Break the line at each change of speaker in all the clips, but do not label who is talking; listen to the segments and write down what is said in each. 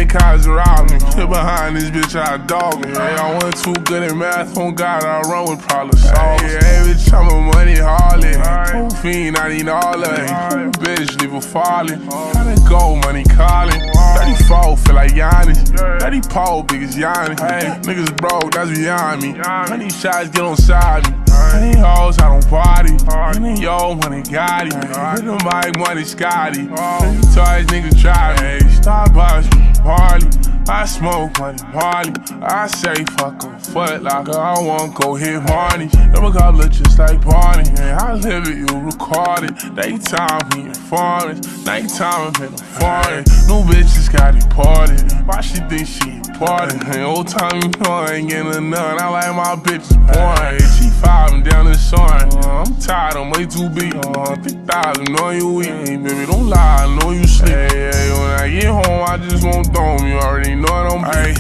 play cards around me. Get behind this bitch, I dog me. Hey, I wasn't too good at math, on God, I run with problem solvers. Hey, bitch, I'm a money harlot. Whole fiend, I need all of it. Bitch, leave her falling. Gotta go, money calling. 34, feel like Giannis. 30 pole, big as Giannis. Hey, niggas broke, that's beyond me. Honey shots get on side me. Honey hoes, I don't party. Honey yo, money got it. Hit them like money Scotty. Honey toys, niggas try me. Starbucks, party. I smoke money, party. I say fuck a foot locker. I won't go hit Marnie. Never got look just like Barney. I live it, you record it. Daytime, we in foreigns. Nighttime, I'm in the foreign. New bitches got deported. Why she think she important? Old time, you know I ain't getting none. I like my bitches boring. She 5 and down the shore. I'm tired, I'm way too big. 3,000, know you weak. Hey, baby, don't lie, I know you sleep. Hey, when I get home, I just won't throw me. You already know it on me. Hey,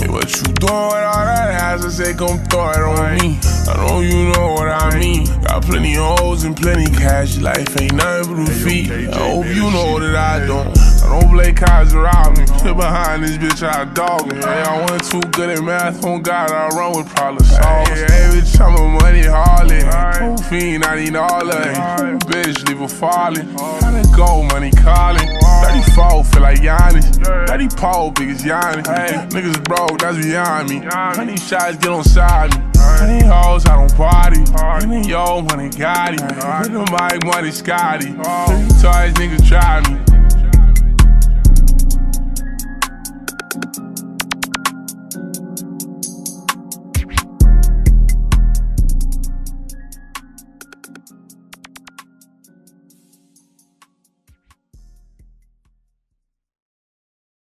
what you doing with all that ass? I say, come throw it on me. I know you know what I mean. Got plenty of hoes and plenty cash. Life ain't nothing but a feet. I hope you know that I don't. I don't play cards around me. Get behind this bitch, I dog me. Hey, I wasn't too good at math, on God, I run with problem solvers. Hey, bitch, I'm a money harlot. Whole fiend, I need all of it. Bitch, leave her falling. Gotta go, money calling. 34, feel like Giannis. 30 pole, big as Giannis. Hey, niggas broke, that's beyond me. Honey shots get on side me. Honey hoes, I don't party. Honey yo, money got it. Hit them like money Scotty. Honey toys, niggas try me.